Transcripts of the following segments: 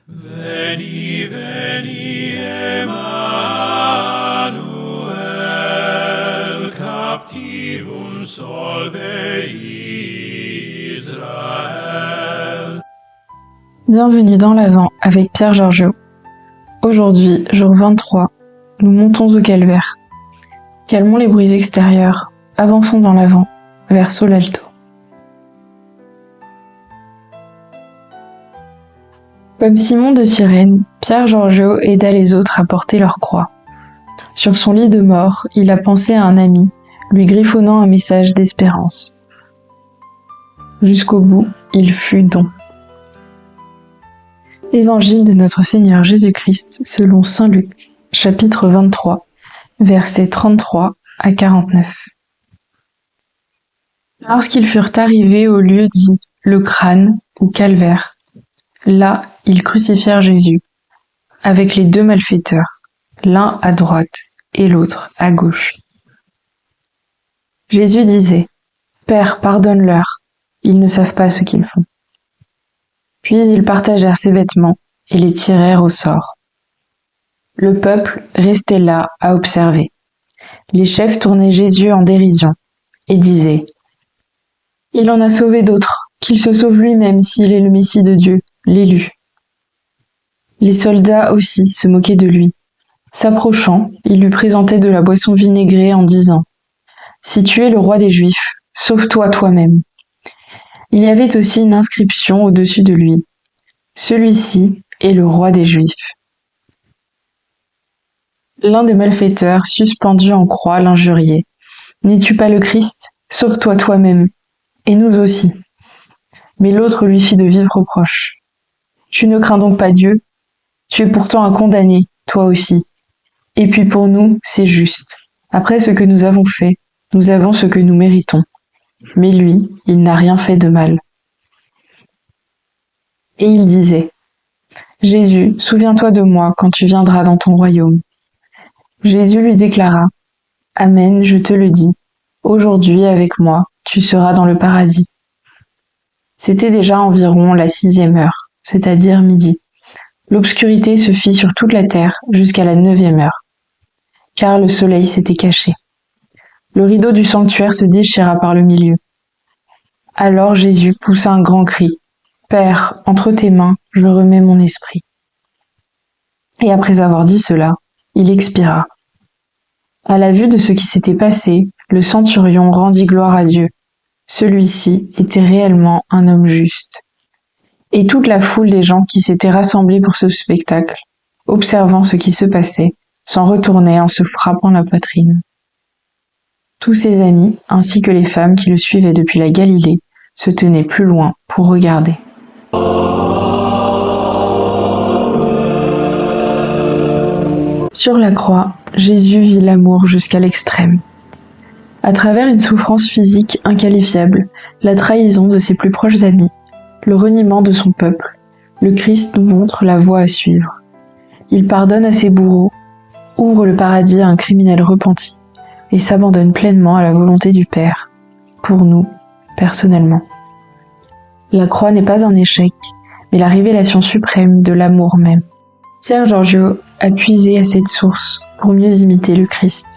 Veni, veni, Emmanuel, captivum solve Israël. Bienvenue dans l'Avent avec Pierre Georgiou. Aujourd'hui, jour 23, nous montons au calvaire. Calmons les bruits extérieurs, avançons dans l'Avent, verso l'alto. Comme Simon de Cyrène, Pierre Georgiou aida les autres à porter leur croix. Sur son lit de mort, il a pensé à un ami, lui griffonnant un message d'espérance. Jusqu'au bout, il fut don. Évangile de notre Seigneur Jésus-Christ selon saint Luc, chapitre 23, versets 33 à 49. Lorsqu'ils furent arrivés au lieu dit le crâne ou calvaire, là ils crucifièrent Jésus, avec les deux malfaiteurs, l'un à droite et l'autre à gauche. Jésus disait, « Père, pardonne-leur, ils ne savent pas ce qu'ils font. » Puis ils partagèrent ses vêtements et les tirèrent au sort. Le peuple restait là à observer. Les chefs tournaient Jésus en dérision et disaient « Il en a sauvé d'autres, qu'il se sauve lui-même s'il est le Messie de Dieu, l'élu. » Les soldats aussi se moquaient de lui. S'approchant, ils lui présentaient de la boisson vinaigrée en disant « Si tu es le roi des Juifs, sauve-toi toi-même. » Il y avait aussi une inscription au-dessus de lui. « Celui-ci est le roi des Juifs. » L'un des malfaiteurs, suspendu en croix, l'injuriait. « N'es-tu pas le Christ? Sauve-toi toi-même, et nous aussi. » Mais l'autre lui fit de vifs reproches. « Tu ne crains donc pas Dieu? Tu es pourtant un condamné, toi aussi. Et puis pour nous, c'est juste. Après ce que nous avons fait, nous avons ce que nous méritons. Mais lui, il n'a rien fait de mal. » Et il disait, « Jésus, souviens-toi de moi quand tu viendras dans ton royaume. » Jésus lui déclara, « Amen, je te le dis, aujourd'hui avec moi, tu seras dans le paradis. » C'était déjà environ la 6e heure, c'est-à-dire midi. L'obscurité se fit sur toute la terre jusqu'à la 9e heure, car le soleil s'était caché. Le rideau du sanctuaire se déchira par le milieu. Alors Jésus poussa un grand cri. « Père, entre tes mains, je remets mon esprit. » Et après avoir dit cela, il expira. À la vue de ce qui s'était passé, le centurion rendit gloire à Dieu. Celui-ci était réellement un homme juste. Et toute la foule des gens qui s'étaient rassemblés pour ce spectacle, observant ce qui se passait, s'en retournait en se frappant la poitrine. Tous ses amis, ainsi que les femmes qui le suivaient depuis la Galilée, se tenaient plus loin pour regarder. Sur la croix, Jésus vit l'amour jusqu'à l'extrême. À travers une souffrance physique inqualifiable, la trahison de ses plus proches amis, le reniement de son peuple, le Christ nous montre la voie à suivre. Il pardonne à ses bourreaux, ouvre le paradis à un criminel repenti et s'abandonne pleinement à la volonté du Père, pour nous, personnellement. La croix n'est pas un échec, mais la révélation suprême de l'amour même. Pierre Georgiou a puisé à cette source pour mieux imiter le Christ.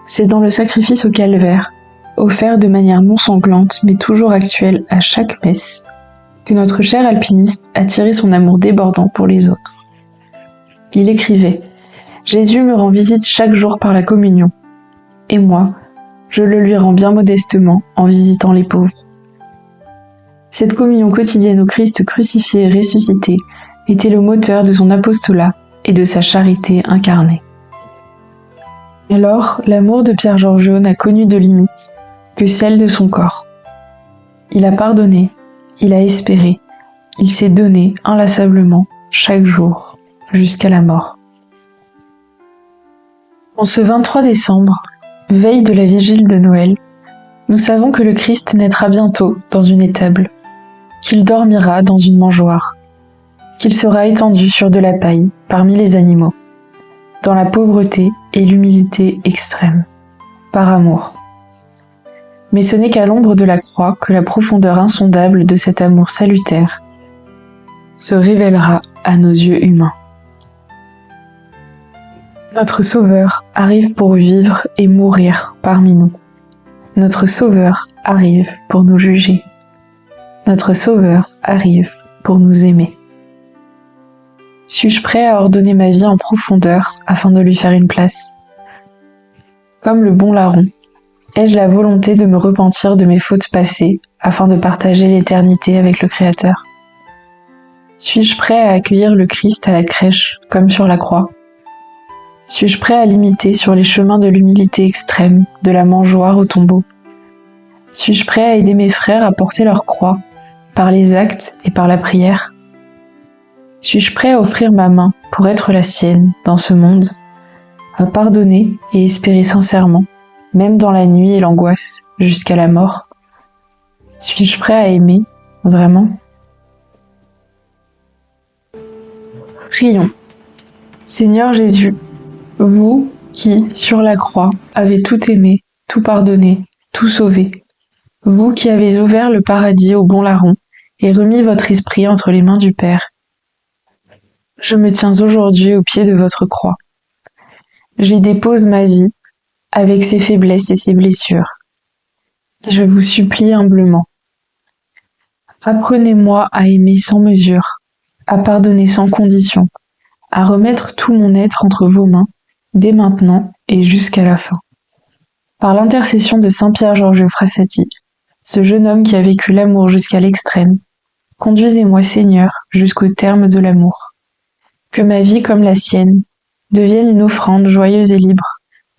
C'est dans le sacrifice au calvaire, offert de manière non sanglante mais toujours actuelle à chaque messe, que notre cher alpiniste a tiré son amour débordant pour les autres. Il écrivait « Jésus me rend visite chaque jour par la communion, et moi, je le lui rends bien modestement en visitant les pauvres. » Cette communion quotidienne au Christ crucifié et ressuscité était le moteur de son apostolat et de sa charité incarnée. Alors, l'amour de Pierre Georgiou n'a connu de limite que celle de son corps. Il a pardonné, il a espéré, il s'est donné inlassablement chaque jour, jusqu'à la mort. En ce 23 décembre, veille de la vigile de Noël, nous savons que le Christ naîtra bientôt dans une étable, qu'il dormira dans une mangeoire, qu'il sera étendu sur de la paille parmi les animaux, dans la pauvreté et l'humilité extrême, par amour. Mais ce n'est qu'à l'ombre de la croix que la profondeur insondable de cet amour salutaire se révélera à nos yeux humains. Notre Sauveur arrive pour vivre et mourir parmi nous. Notre Sauveur arrive pour nous juger. Notre Sauveur arrive pour nous aimer. Suis-je prêt à ordonner ma vie en profondeur afin de lui faire une place? Comme le bon larron, ai-je la volonté de me repentir de mes fautes passées afin de partager l'éternité avec le Créateur? Suis-je prêt à accueillir le Christ à la crèche comme sur la croix? Suis-je prêt à l'imiter sur les chemins de l'humilité extrême, de la mangeoire au tombeau? Suis-je prêt à aider mes frères à porter leur croix, par les actes et par la prière? Suis-je prêt à offrir ma main pour être la sienne dans ce monde, à pardonner et espérer sincèrement, même dans la nuit et l'angoisse, jusqu'à la mort? Suis-je prêt à aimer, vraiment? Prions. Seigneur Jésus, vous qui, sur la croix, avez tout aimé, tout pardonné, tout sauvé, vous qui avez ouvert le paradis au bon larron et remis votre esprit entre les mains du Père, je me tiens aujourd'hui au pied de votre croix. J'y dépose ma vie, avec ses faiblesses et ses blessures. Je vous supplie humblement. Apprenez-moi à aimer sans mesure, à pardonner sans condition, à remettre tout mon être entre vos mains, dès maintenant et jusqu'à la fin. Par l'intercession de Saint Pierre Giorgio Frassati, ce jeune homme qui a vécu l'amour jusqu'à l'extrême, conduisez-moi Seigneur jusqu'au terme de l'amour. Que ma vie comme la sienne devienne une offrande joyeuse et libre,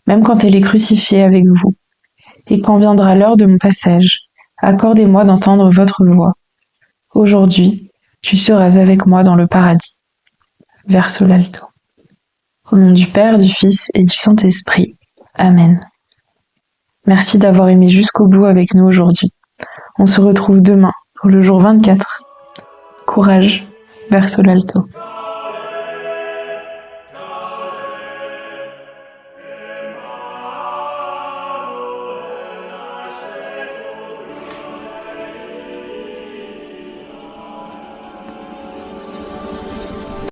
même quand elle est crucifiée avec vous. Et quand viendra l'heure de mon passage, accordez-moi d'entendre votre voix. Aujourd'hui, tu seras avec moi dans le paradis. Verso l'alto. Au nom du Père, du Fils et du Saint-Esprit. Amen. Merci d'avoir aimé jusqu'au bout avec nous aujourd'hui. On se retrouve demain pour le jour 24. Courage, verso l'alto.